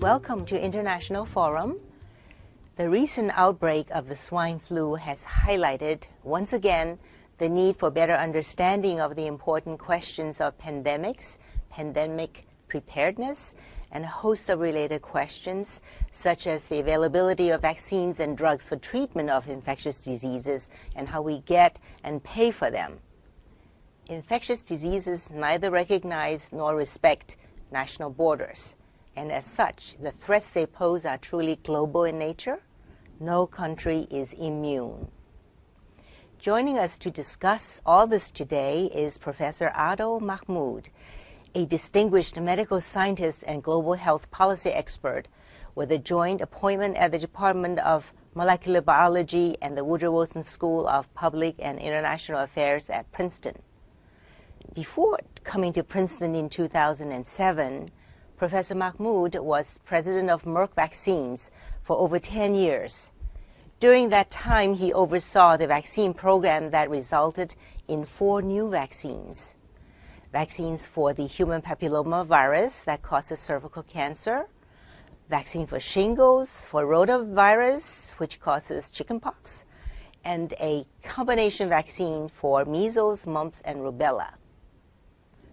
Welcome to International Forum. The recent outbreak of the swine flu has highlighted, once again, the need for better understanding of the important questions of pandemics, pandemic preparedness, and a host of related questions, such as the availability of vaccines and drugs for treatment of infectious diseases and how we get and pay for them. Infectious diseases neither recognize nor respect national borders, and as such, the threats they pose are truly global in nature. No country is immune. Joining us to discuss all this today is Professor Adel Mahmoud, a distinguished medical scientist and global health policy expert with a joint appointment at the Department of Molecular Biology and the Woodrow Wilson School of Public and International Affairs at Princeton. Before coming to Princeton in 2007, Professor Mahmoud was president of Merck Vaccines for over 10 years. During that time, he oversaw the vaccine program that resulted in 4 new vaccines. Vaccines for the human papilloma virus that causes cervical cancer, vaccine for shingles, for rotavirus, which causes chickenpox, and a combination vaccine for measles, mumps, and rubella.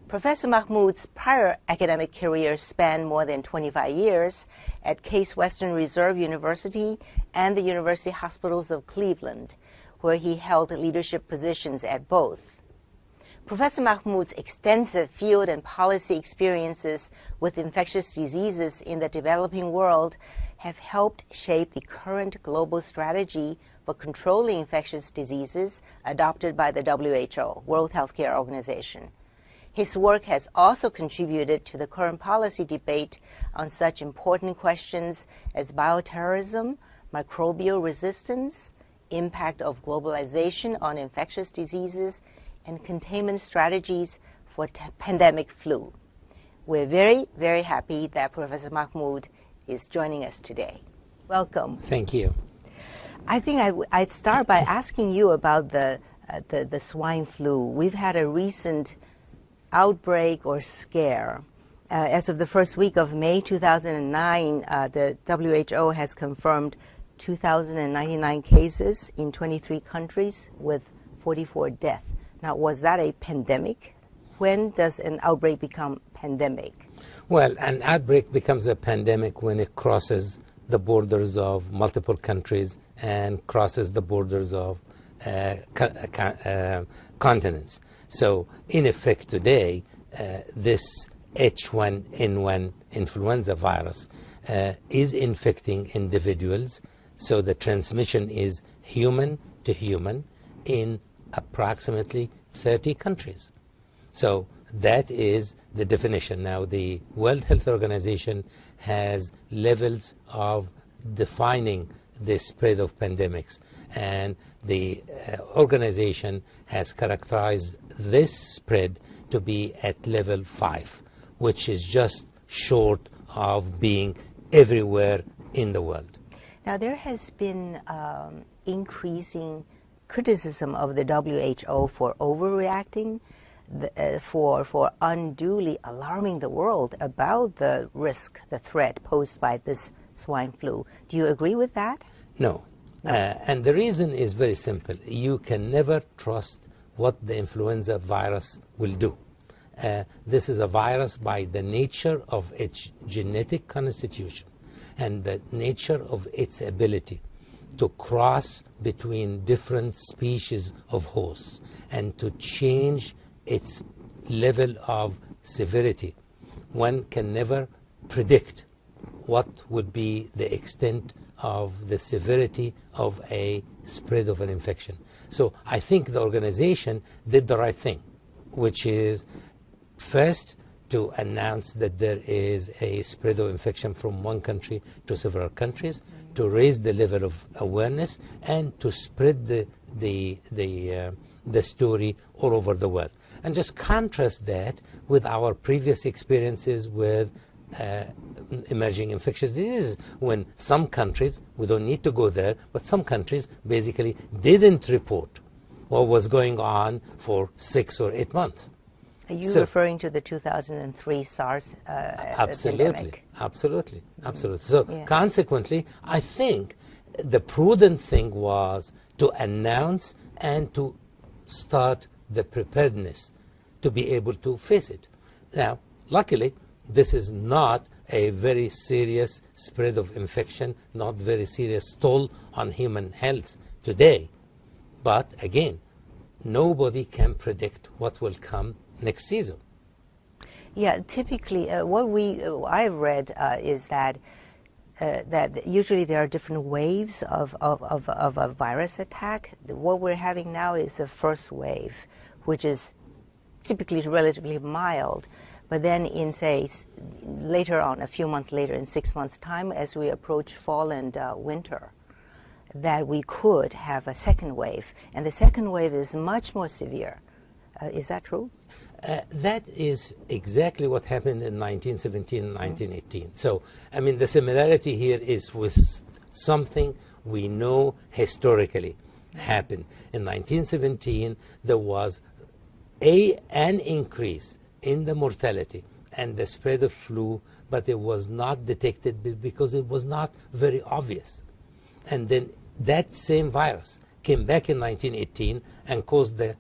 Professor Mahmoud's prior academic career spanned more than 25 years at Case Western Reserve University and the University Hospitals of Cleveland, where he held leadership positions at both. Professor Mahmoud's extensive field and policy experiences with infectious diseases in the developing world have helped shape the current global strategy for controlling infectious diseases adopted by the WHO, World Health Organization. His work has also contributed to the current policy debate on such important questions as bioterrorism, microbial resistance, impact of globalization on infectious diseases, and containment strategies for pandemic flu. We're very, very happy that Professor Mahmoud is joining us today. Welcome. Thank you. I think I'd start by asking you about the swine flu. We've had a recent outbreak or scare. As of the first week of May 2009, the WHO has confirmed 2,099 cases in 23 countries with 44 deaths. Now, was that a pandemic? When does an outbreak become pandemic? Well, an outbreak becomes a pandemic when it crosses the borders of multiple countries and crosses the borders of continents. So, in effect today, this H1N1 influenza virus is infecting individuals, so the transmission is human to human in approximately 30 countries. So that is the definition. Now, the World Health Organization has levels of defining the spread of pandemics, and the organization has characterized this spread to be at level 5, which is just short of being everywhere in the world. Now, there has been increasing criticism of the WHO for overreacting, for unduly alarming the world about the risk, the threat posed by this swine flu. Do you agree with that? No. And the reason is very simple. You can never trust what the influenza virus will do. This is a virus by the nature of its genetic constitution and the nature of its ability to cross between different species of hosts and to change its level of severity. One can never predict what would be the extent of the severity of a spread of an infection. So I think the organization did the right thing, which is first to announce that there is a spread of infection from one country to several countries, to raise the level of awareness, and to spread the story all over the world. And just contrast that with our previous experiences with emerging infectious diseases, when some countries, we don't need to go there, but some countries basically didn't report what was going on for 6 or 8 months. Are you referring to the 2003 SARS pandemic? Absolutely. So consequently, I think the prudent thing was to announce and to start the preparedness to be able to face it. Now, luckily, this is not a very serious spread of infection, not very serious toll on human health today. But again, nobody can predict what will come next season. Yeah, typically, what I've read is that usually there are different waves of a virus attack. What we're having now is the first wave, which is typically relatively mild. But then in, say, later on, a few months later, in 6 months' time, as we approach fall and winter, that we could have a second wave. And the second wave is much more severe. Is that true? That is exactly what happened in 1917 and 1918. So, I mean, the similarity here is with something we know historically happened. In 1917, there was an increase in the mortality and the spread of flu, but it was not detected because it was not very obvious. And then that same virus came back in 1918 and caused the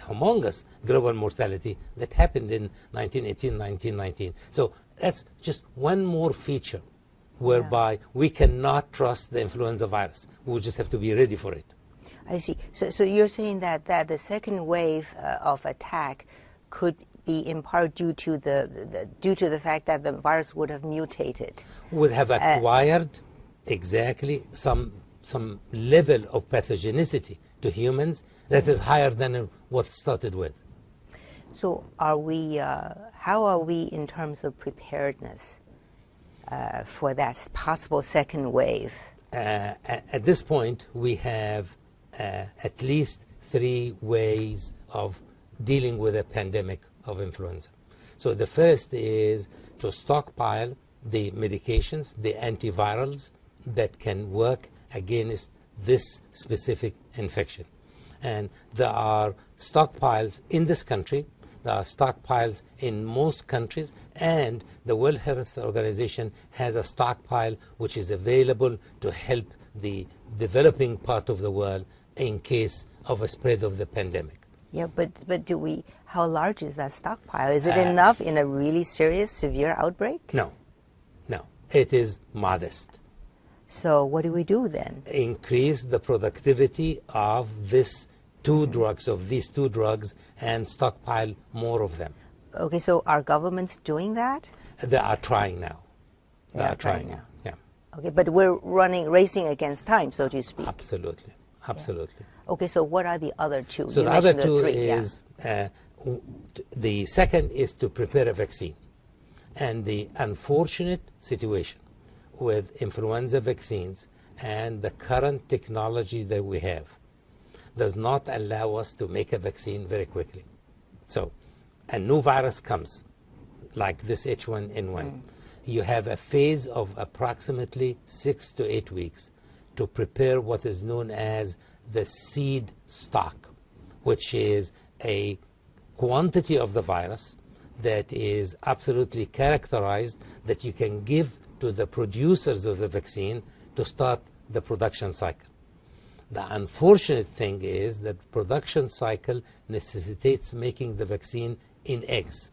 humongous global mortality that happened in 1918, 1919. So that's just one more feature whereby we cannot trust the influenza virus. We just have to be ready for it. I see. So you're saying that the second wave of attack could be in part due to the fact that the virus would have mutated. Would have acquired exactly some level of pathogenicity to humans that is higher than what started with. So are we? How are we in terms of preparedness for that possible second wave? At this point, we have at least 3 ways of dealing with a pandemic of influenza. So the first is to stockpile the medications, the antivirals that can work against this specific infection. And there are stockpiles in this country, there are stockpiles in most countries, and the World Health Organization has a stockpile which is available to help the developing part of the world in case of a spread of the pandemic. Yeah, but how large is that stockpile? Is it enough in a really serious, severe outbreak? No. It is modest. So what do we do then? Increase the productivity of these two drugs, and stockpile more of them. Okay, so are governments doing that? They are trying now. They are trying now. Yeah. Okay, but we're racing against time, so to speak. Absolutely. Yeah. Okay, so what are the other two? So the other two is, the second is to prepare a vaccine. And the unfortunate situation with influenza vaccines and the current technology that we have does not allow us to make a vaccine very quickly. So a new virus comes, like this H1N1. You have a phase of approximately 6 to 8 weeks to prepare what is known as the seed stock, which is a quantity of the virus that is absolutely characterized that you can give to the producers of the vaccine to start the production cycle. The unfortunate thing is that production cycle necessitates making the vaccine in eggs,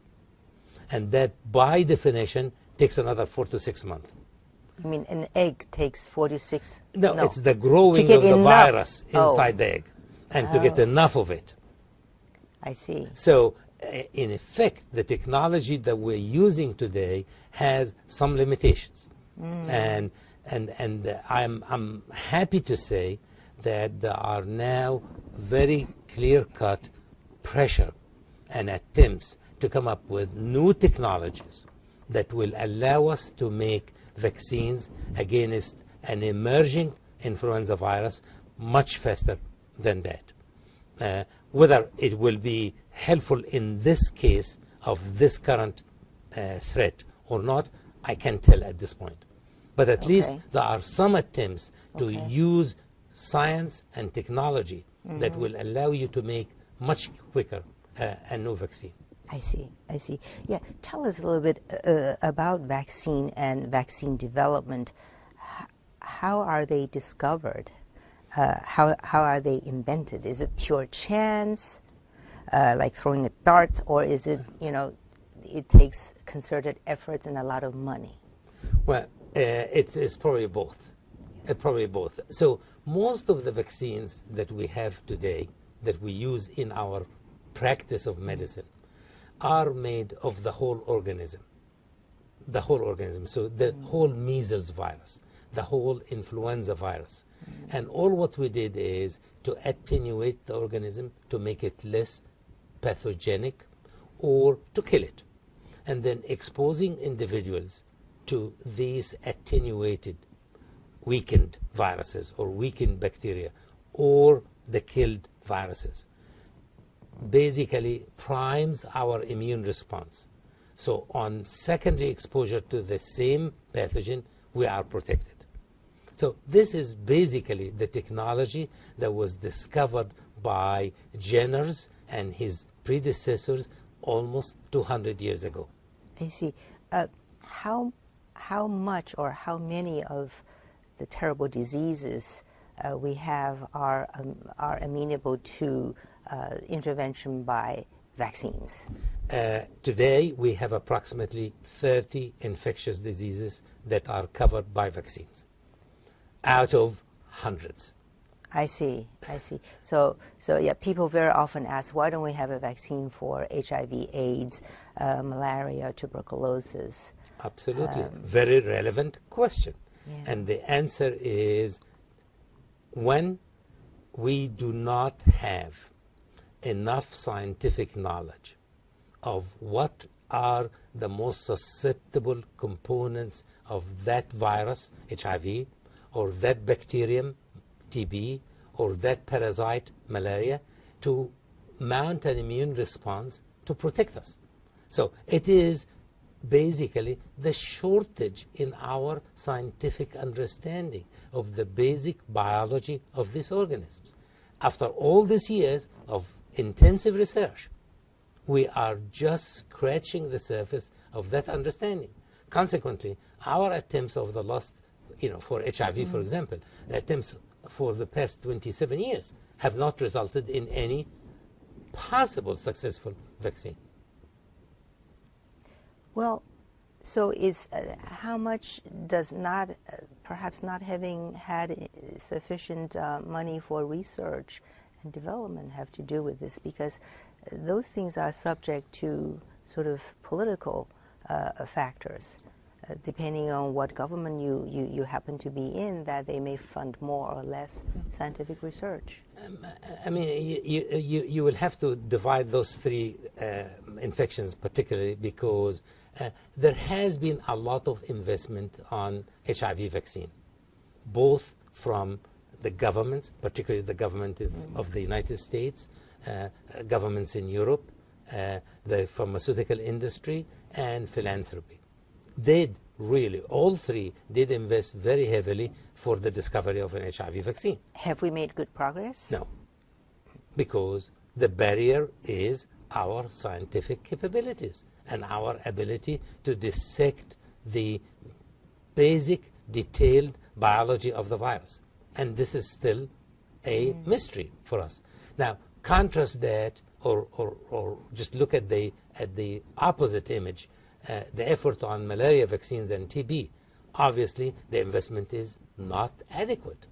and that by definition takes another 4 to 6 months. I mean, an egg takes 4 to 6? No, it's the growing of the virus inside the egg, and to get enough of it. I see. So in effect, the technology that we're using today has some limitations. And I'm happy to say that there are now very clear-cut pressure and attempts to come up with new technologies that will allow us to make vaccines against an emerging influenza virus much faster than that. Whether it will be helpful in this case of this current threat or not, I can't tell at this point. But at least there are some attempts to use science and technology that will allow you to make much quicker a new vaccine. I see. I see. Yeah, tell us a little bit about vaccine and vaccine development. How are they discovered? How are they invented? Is it pure chance, like throwing a dart, or is it, you know, it takes concerted efforts and a lot of money? Well, it's probably both. Probably both. So most of the vaccines that we have today, that we use in our practice of medicine, are made of the whole organism. The whole organism. So the whole measles virus, the whole influenza virus. And all what we did is to attenuate the organism, to make it less pathogenic, or to kill it. And then exposing individuals to these attenuated, weakened viruses or weakened bacteria or the killed viruses basically primes our immune response. So on secondary exposure to the same pathogen, we are protected. So this is basically the technology that was discovered by Jenner and his predecessors almost 200 years ago. I see. How much or how many of the terrible diseases we have are amenable to intervention by vaccines? Today we have approximately 30 infectious diseases that are covered by vaccines out of hundreds. I see. I see. So yeah, people very often ask, why don't we have a vaccine for HIV, AIDS, malaria, tuberculosis? Absolutely. Very relevant question. Yeah. And the answer is, when we do not have enough scientific knowledge of what are the most susceptible components of that virus, HIV, or that bacterium, TB, or that parasite, malaria, to mount an immune response to protect us. So it is basically the shortage in our scientific understanding of the basic biology of these organisms. After all these years of intensive research, we are just scratching the surface of that understanding. Consequently, our attempts over the last, for HIV, for example, the attempts for the past 27 years have not resulted in any possible successful vaccine. Well, so is how much does not, perhaps not having had sufficient money for research and development have to do with this? Because those things are subject to sort of political factors. Depending on what government you happen to be in, that they may fund more or less scientific research. I mean, you will have to divide those three infections particularly, because there has been a lot of investment on HIV vaccine, both from the governments, particularly the government of the United States, governments in Europe, the pharmaceutical industry, and philanthropy. All three did invest very heavily for the discovery of an HIV vaccine. Have we made good progress? No, because the barrier is our scientific capabilities and our ability to dissect the basic, detailed biology of the virus. And this is still a mystery for us. Now, contrast that, or just look at the opposite image, the effort on malaria vaccines and TB. Obviously, the investment is not adequate.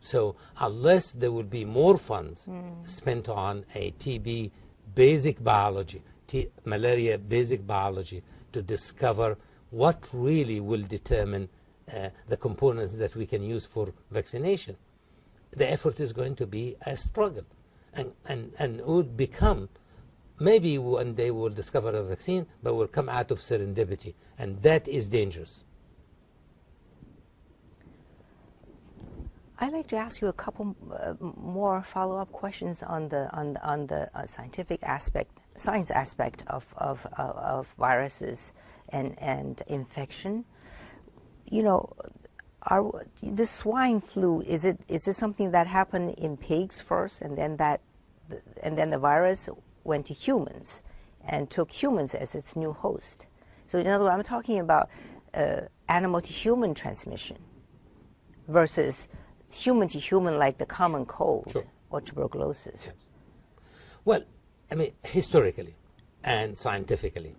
So unless there will be more funds spent on a TB basic biology, malaria basic biology, to discover what really will determine the components that we can use for vaccination, the effort is going to be a struggle. And would become, maybe one day we'll discover a vaccine, but we'll come out of serendipity, and that is dangerous. I'd like to ask you a couple more follow-up questions on the scientific aspect, science aspect of viruses and infection. The swine flu, is it something that happened in pigs first, and then the virus went to humans, and took humans as its new host. So in other words, I'm talking about animal to human transmission versus human to human like the common cold Sure. or tuberculosis. Yes. Well, I mean, historically and scientifically,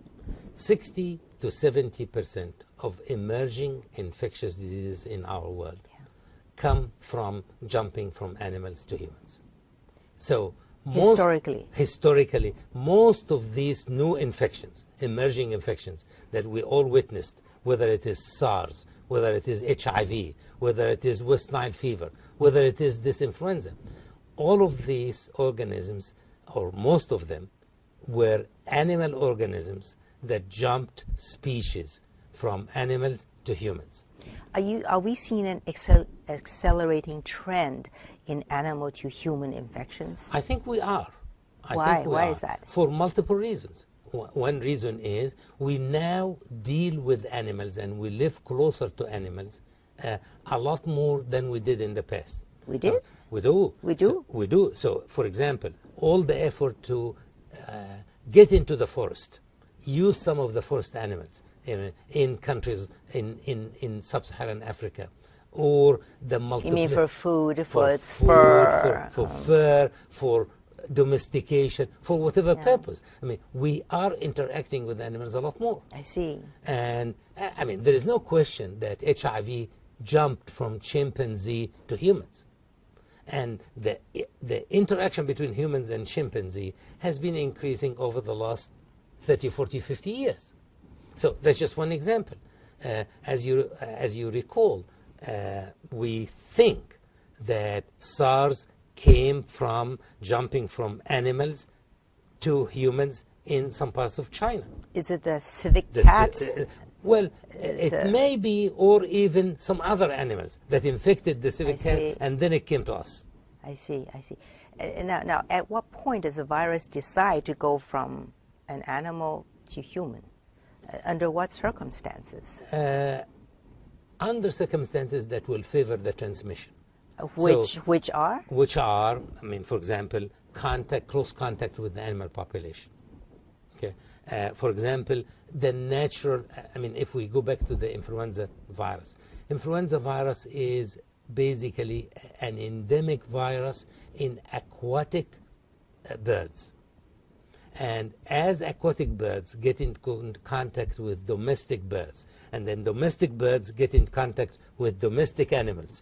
60 to 70% of emerging infectious diseases in our world come from jumping from animals to humans. So historically, most of these new infections, emerging infections that we all witnessed, whether it is SARS, whether it is HIV, whether it is West Nile fever, whether it is this influenza, all of these organisms, or most of them, were animal organisms that jumped species from animals to humans. Are we seeing an accelerating trend in animal to human infections? I think we are. Why is that? For multiple reasons. One reason is we now deal with animals and we live closer to animals a lot more than we did in the past. We did? We do. We do? We do. So, for example, all the effort to get into the forest, use some of the forest animals in countries in sub-Saharan Africa, or the multiple... You mean for food, for its fur? For fur, for domestication, for whatever purpose. I mean, we are interacting with animals a lot more. I see. And, I mean, there is no question that HIV jumped from chimpanzee to humans. And the interaction between humans and chimpanzee has been increasing over the last 30, 40, 50 years. So that's just one example. As you recall, we think that SARS came from jumping from animals to humans in some parts of China. Is it the civet cat? Well, it may be, or even some other animals that infected the civet cat, and then it came to us. I see. Now, at what point does the virus decide to go from an animal to human? Under what circumstances? Under circumstances that will favor the transmission. Which are? Which are, I mean, for example, close contact with the animal population. Okay. For example, the natural, I mean, if we go back to the influenza virus is basically an endemic virus in aquatic birds. And as aquatic birds get in contact with domestic birds, and then domestic birds get in contact with domestic animals,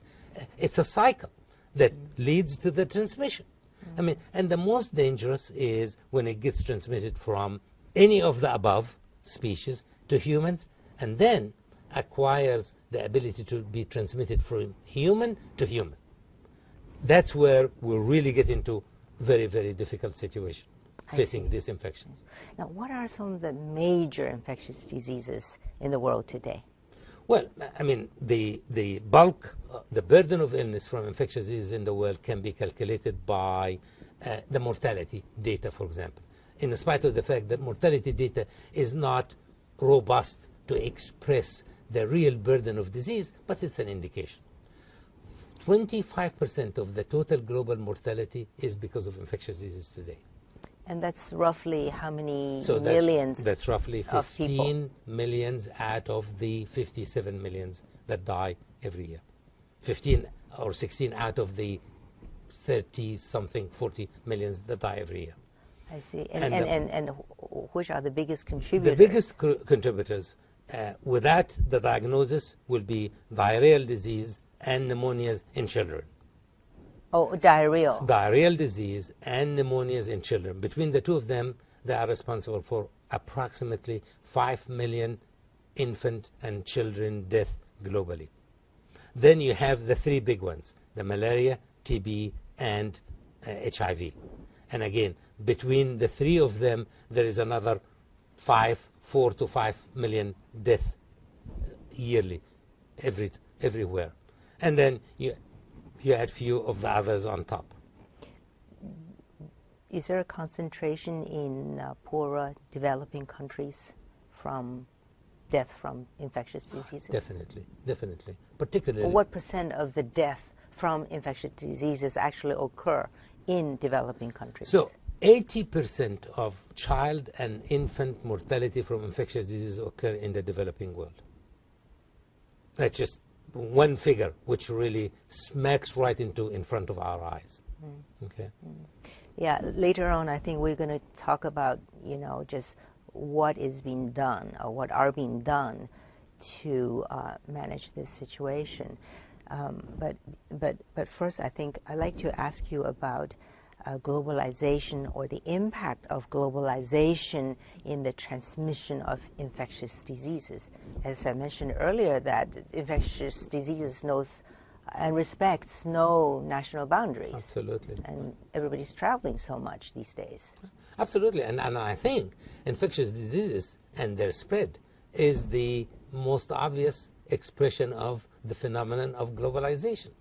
it's a cycle that leads to the transmission. I mean, and the most dangerous is when it gets transmitted from any of the above species to humans, and then acquires the ability to be transmitted from human to human. That's where we'll really get into very, very difficult situation facing these infections. Now, what are some of the major infectious diseases in the world today? Well, I mean, the bulk, the burden of illness from infectious diseases in the world can be calculated by the mortality data, for example. In spite of the fact that mortality data is not robust to express the real burden of disease, but it's an indication. 25% of the total global mortality is because of infectious diseases today. And that's roughly how many millions? That's roughly 15 millions out of the 57 millions that die every year. 15 or 16 out of the 30-something, 40 millions that die every year. I see. And which are the biggest contributors? The biggest contributors without the diagnosis will be diarrheal disease and pneumonias in children. Oh, diarrheal. Diarrheal disease and pneumonias in children. Between the two of them, they are responsible for approximately 5 million infant and children deaths globally. Then you have the three big ones, the malaria, TB, and HIV. And again, between the three of them, there is another 4 to 5 million deaths yearly, everywhere. And then you add few of the others on top. Is there a concentration in poorer developing countries from death from infectious diseases? Definitely. Particularly. What % of the death from infectious diseases actually occur in developing countries? So, 80% of child and infant mortality from infectious diseases occur in the developing world. That's just one figure which really smacks right in front of our eyes. Okay. Yeah, later on I think we're going to talk about, just what is being done or what are being done to manage this situation. But first I think I'd like to ask you about globalization, or the impact of globalization in the transmission of infectious diseases. As I mentioned earlier, that infectious diseases knows and respects no national boundaries. Absolutely. And everybody's traveling so much these days. Absolutely. And I think infectious diseases and their spread is the most obvious expression of the phenomenon of globalization,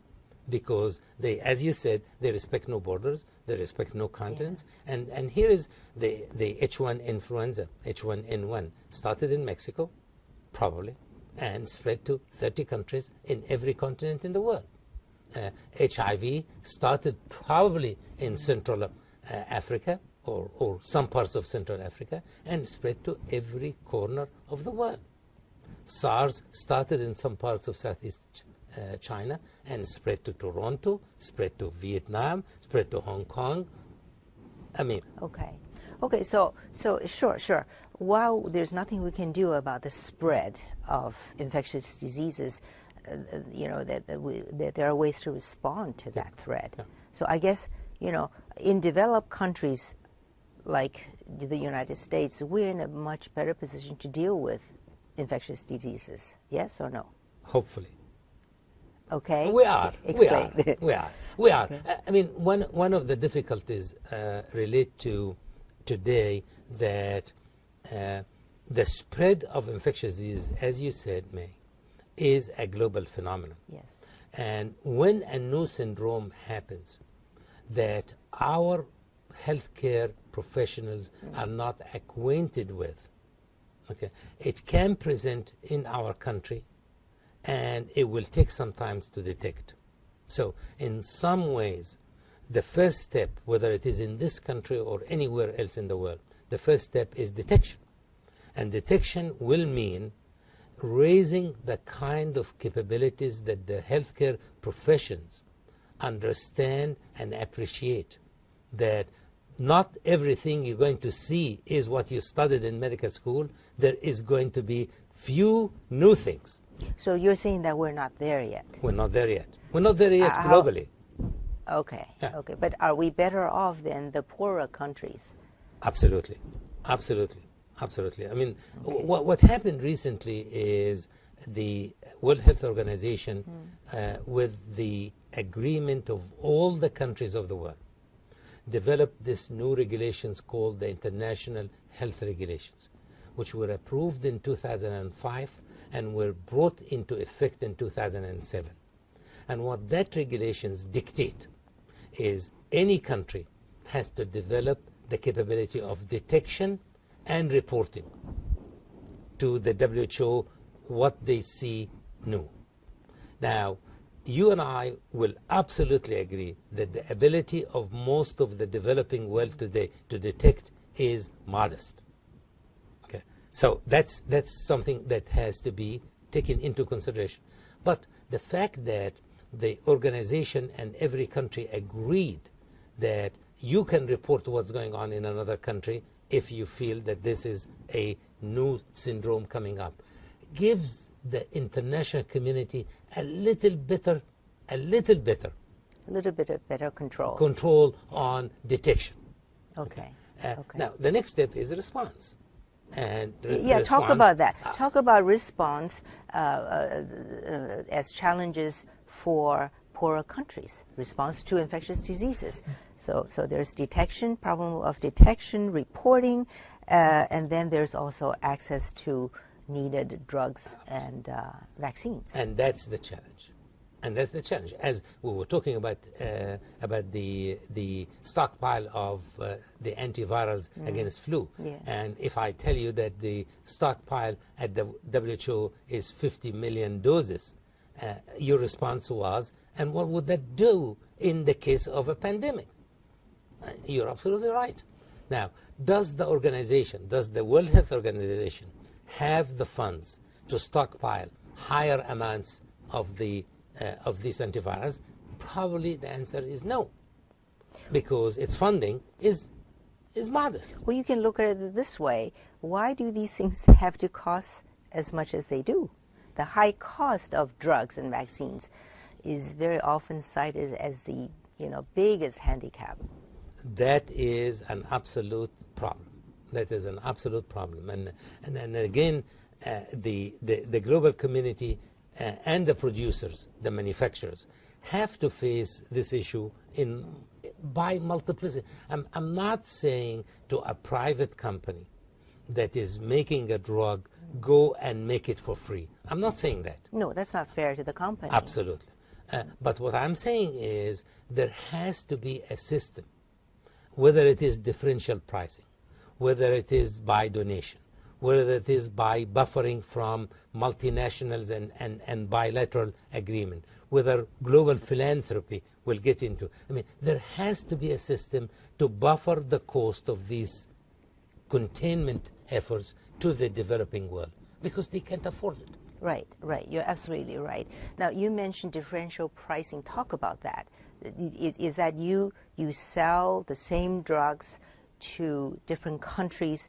because they, as you said, they respect no borders, they respect no continents. Yeah. And here is the H1 influenza, H1N1, started in Mexico, probably, and spread to 30 countries in every continent in the world. HIV started probably in Central Africa, or some parts of Central Africa, and spread to every corner of the world. SARS started in some parts of Southeast China and spread to Toronto, spread to Vietnam, spread to Hong Kong. I mean. Okay. So sure. While there's nothing we can do about the spread of infectious diseases, that there are ways to respond to that threat. Yeah. So I guess, in developed countries like the United States, we're in a much better position to deal with infectious diseases. Yes or no? Hopefully. Okay. We are. Explain. We are. Okay. I mean, one of the difficulties relate to today that the spread of infectious disease, as you said, May, is a global phenomenon. Yes. And when a new syndrome happens that our healthcare professionals are not acquainted with, okay, it can present in our country, and it will take some time to detect. So in some ways, the first step, whether it is in this country or anywhere else in the world, the first step is detection. And detection will mean raising the kind of capabilities that the healthcare professions understand and appreciate, that not everything you're going to see is what you studied in medical school. There is going to be few new things. So you're saying that we're not there yet? We're not there yet. We're not there yet globally. Okay. Yeah. Okay. But are we better off than the poorer countries? Absolutely. I mean, what happened recently is the World Health Organization, with the agreement of all the countries of the world, developed this new regulations called the International Health Regulations, which were approved in 2005 and were brought into effect in 2007. And what that regulations dictate is any country has to develop the capability of detection and reporting to the WHO what they see new. Now, you and I will absolutely agree that the ability of most of the developing world today to detect is modest. Okay, so that's something that has to be taken into consideration. But the fact that the organization and every country agreed that you can report what's going on in another country if you feel that this is a new syndrome coming up, gives the international community a little bit of better control on detection. Okay. Now, the next step is response. And response, talk about that. Talk about response as challenges for poorer countries, response to infectious diseases. So there's detection, problem of detection, reporting, and then there's also access to needed drugs and vaccines. And that's the challenge. As we were talking about the stockpile of the antivirals against flu. Yeah. And if I tell you that the stockpile at the WHO is 50 million doses, your response was, and what would that do in the case of a pandemic? You're absolutely right. Now, does the World Health Organization have the funds to stockpile higher amounts of these antivirals? Probably the answer is no, because its funding is modest. Well, you can look at it this way. Why do these things have to cost as much as they do? The high cost of drugs and vaccines is very often cited as the biggest handicap. That is an absolute problem. That is an absolute problem. And again, the global community and the producers, the manufacturers, have to face this issue by multiplicity. I'm not saying to a private company that is making a drug, go and make it for free. I'm not saying that. No, that's not fair to the company. Absolutely. But what I'm saying is there has to be a system, whether it is differential pricing, whether it is by donation, whether it is by buffering from multinationals and bilateral agreement, whether global philanthropy will get into. I mean, there has to be a system to buffer the cost of these containment efforts to the developing world, because they can't afford it. Right, right. You're absolutely right. Now, you mentioned differential pricing. Talk about that. Is that you sell the same drugs to different countries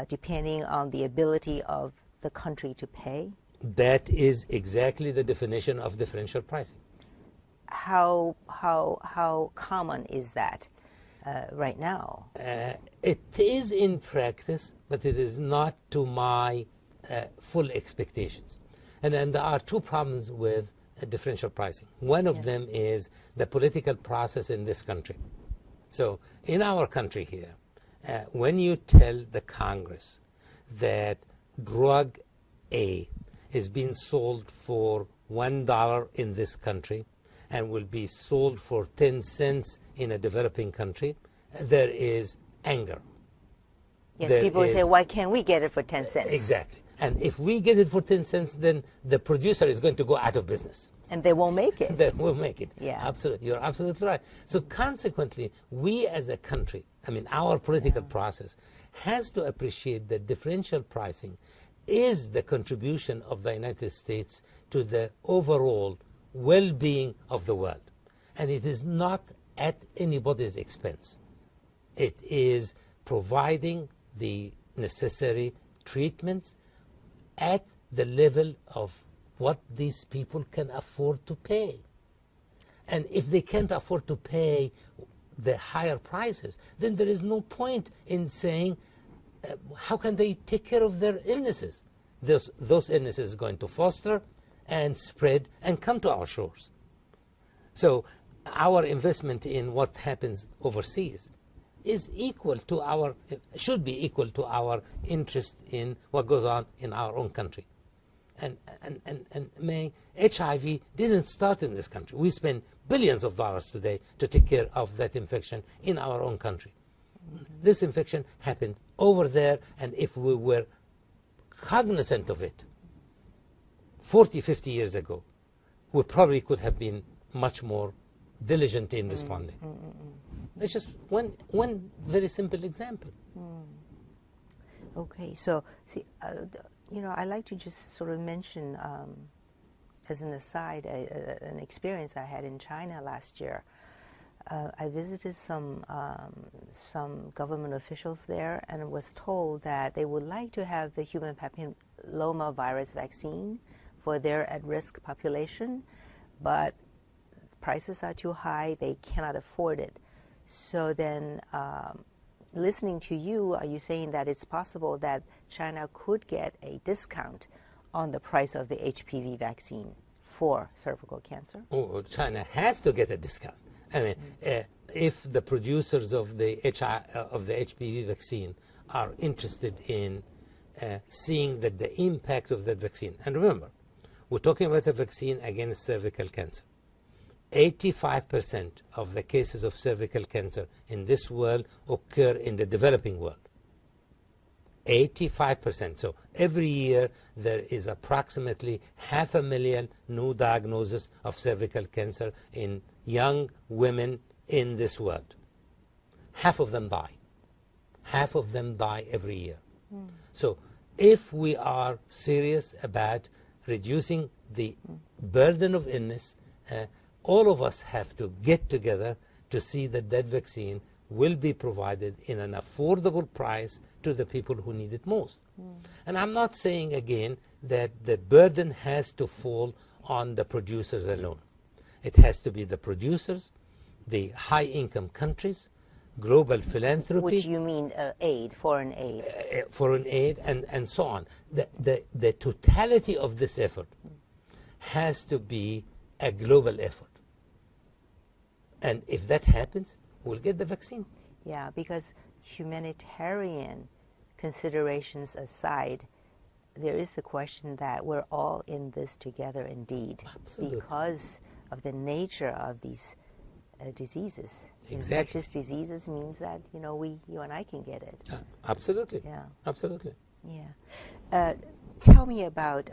depending on the ability of the country to pay? That is exactly the definition of differential pricing. How common is that right now? It is in practice, but it is not to my full expectations. And then there are two problems with differential pricing. One of them is the political process in this country. So in our country here, when you tell the Congress that drug A is being sold for $1 in this country and will be sold for 10 cents in a developing country, there is anger. Yes, people say, why can't we get it for 10 cents? Exactly. And if we get it for 10 cents, then the producer is going to go out of business. And they won't make it. They won't make it. Yeah. Absolutely. You're absolutely right. So consequently, we as a country, I mean, our political process has to appreciate that differential pricing is the contribution of the United States to the overall well-being of the world. And it is not at anybody's expense. It is providing the necessary treatments at the level of what these people can afford to pay. And if they can't afford to pay the higher prices, then there is no point in saying how can they take care of their illnesses. Those illnesses are going to foster and spread and come to our shores. So our investment in what happens overseas is equal to should be equal to our interest in what goes on in our own country. And HIV didn't start in this country. We spend billions of dollars today to take care of that infection in our own country. This infection happened over there, and if we were cognizant of it 40, 50 years ago, we probably could have been much more diligent in responding. It's just one very simple example. Okay, so see, I like to just sort of mention, as an aside, an experience I had in China last year. I visited some government officials there and was told that they would like to have the human papilloma virus vaccine for their at-risk population, but prices are too high, they cannot afford it. So then, listening to you, are you saying that it's possible that China could get a discount on the price of the HPV vaccine for cervical cancer? Oh, China has to get a discount. I mean, if the producers of the HPV vaccine are interested in seeing that the impact of that vaccine, and remember, we're talking about a vaccine against cervical cancer. 85% of the cases of cervical cancer in this world occur in the developing world. 85%. So every year there is approximately 500,000 new diagnoses of cervical cancer in young women in this world. Half of them die. half of them die every year. So if we are serious about reducing the burden of illness, all of us have to get together to see that that vaccine will be provided in an affordable price to the people who need it most. And I'm not saying again that the burden has to fall on the producers alone. It has to be the producers, the high-income countries, global philanthropy. Which you mean aid, foreign aid. Foreign aid and so on. The totality of this effort has to be a global effort. And if that happens, we'll get the vaccine. Yeah, because humanitarian considerations aside, there is the question that we're all in this together indeed. Absolutely. Because of the nature of these diseases. Exactly. Infectious diseases means that, you know, you and I can get it. Absolutely. Yeah. Absolutely. Yeah. Tell me about,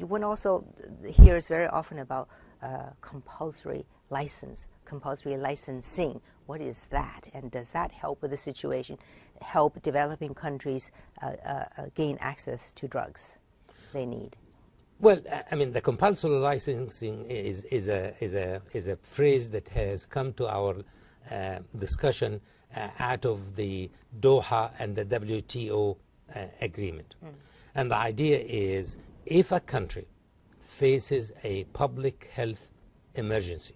one also hears very often about compulsory licensing. What is that? And does that help with the situation, help developing countries gain access to drugs they need? Well, I mean, the compulsory licensing is a phrase that has come to our discussion out of the Doha and the WTO agreement. And the idea is, if a country faces a public health emergency,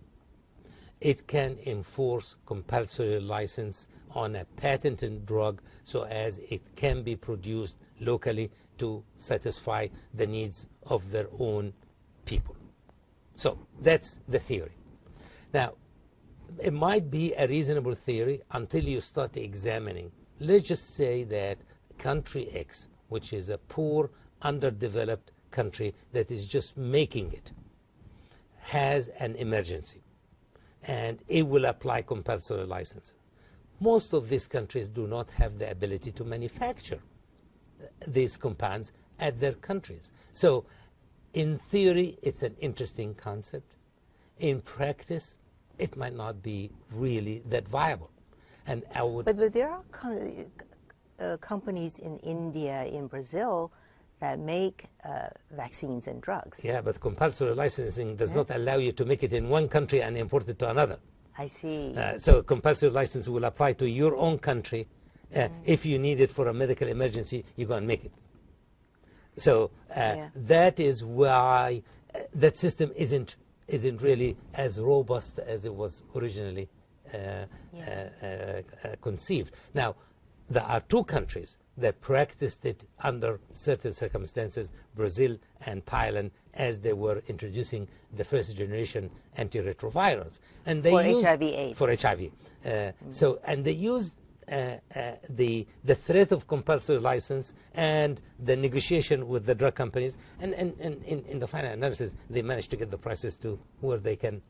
it can enforce compulsory license on a patented drug so as it can be produced locally to satisfy the needs of their own people. So that's the theory. Now, it might be a reasonable theory until you start examining. Let's just say that country X, which is a poor, underdeveloped country that is just making it, has an emergency, and it will apply compulsory license. Most of these countries do not have the ability to manufacture these compounds at their countries. So in theory, it's an interesting concept. In practice, it might not be really that viable. And I would But there are companies in India, in Brazil, that make vaccines and drugs. Yeah, but compulsory licensing does not allow you to make it in one country and import it to another. I see. So compulsory license will apply to your own country. If you need it for a medical emergency, you go and make it. So that is why that system isn't really as robust as it was originally conceived. Now, there are two countries that practiced it under certain circumstances, Brazil and Thailand, as they were introducing the first generation antiretrovirals. And they used HIV/AIDS. For HIV. So, and they used the threat of compulsory license and the negotiation with the drug companies, and in the final analysis, they managed to get the prices to where they can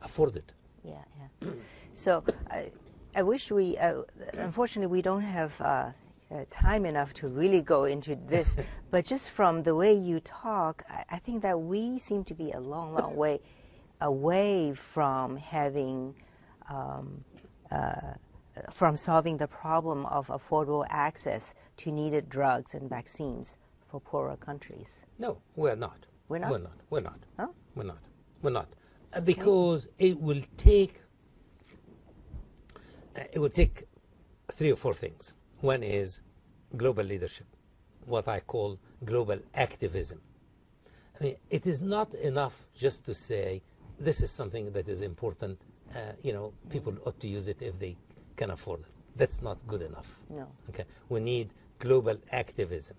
afford it. Yeah, yeah. So I wish we, unfortunately, we don't have time enough to really go into this, but just from the way you talk, I think that we seem to be a long, long way away from having, from solving the problem of affordable access to needed drugs and vaccines for poorer countries. No, we're not. We're not? We're not. Huh? We're not. We're not. Because it will take 3 or 4 things. One is global leadership, what I call global activism. I mean, it is not enough just to say this is something that is important. You know, people ought to use it if they can afford it. That's not good enough. No. Okay. We need global activism.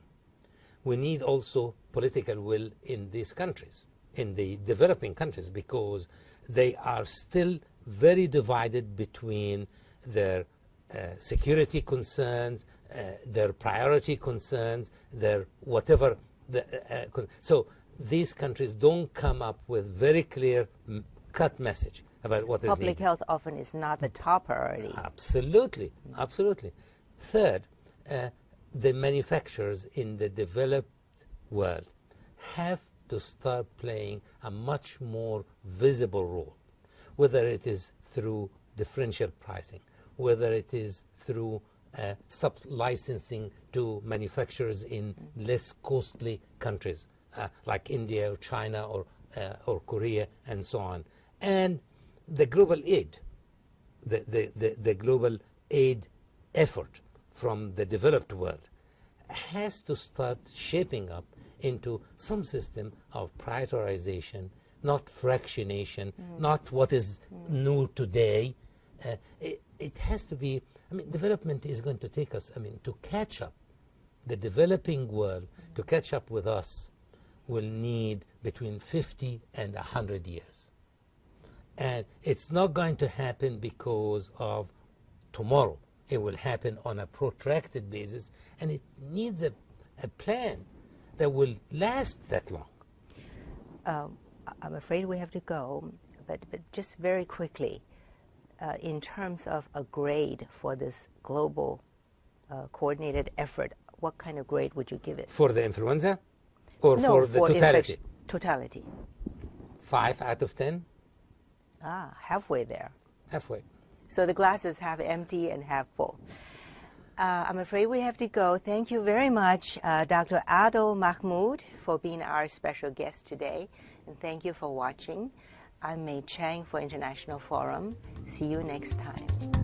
We need also political will in these countries, in the developing countries, because they are still very divided between their security concerns, their priority concerns, their whatever. So these countries don't come up with very clear cut message about what is needed. Public health often is not the top priority. Absolutely, absolutely. Third, the manufacturers in the developed world have to start playing a much more visible role, whether it is through differential pricing, whether it is through sub-licensing to manufacturers in less costly countries like India or China or Korea and so on. And the global aid, the global aid effort from the developed world has to start shaping up into some system of prioritization, not fractionation, not what is new today. It has to be, I mean, development is going to take us, I mean, to catch up. The developing world, to catch up with us, will need between 50 and 100 years. And it's not going to happen because of tomorrow. It will happen on a protracted basis, and it needs a plan that will last that long. I'm afraid we have to go, but just very quickly, in terms of a grade for this global coordinated effort, what kind of grade would you give it? For the influenza? Or no, for the totality? Totality. 5 out of 10? Ah, halfway there. Halfway. So the glass is half empty and half full. I'm afraid we have to go. Thank you very much, Dr. Adil Mahmood, for being our special guest today. And thank you for watching. I'm Mei Chang for International Forum. See you next time.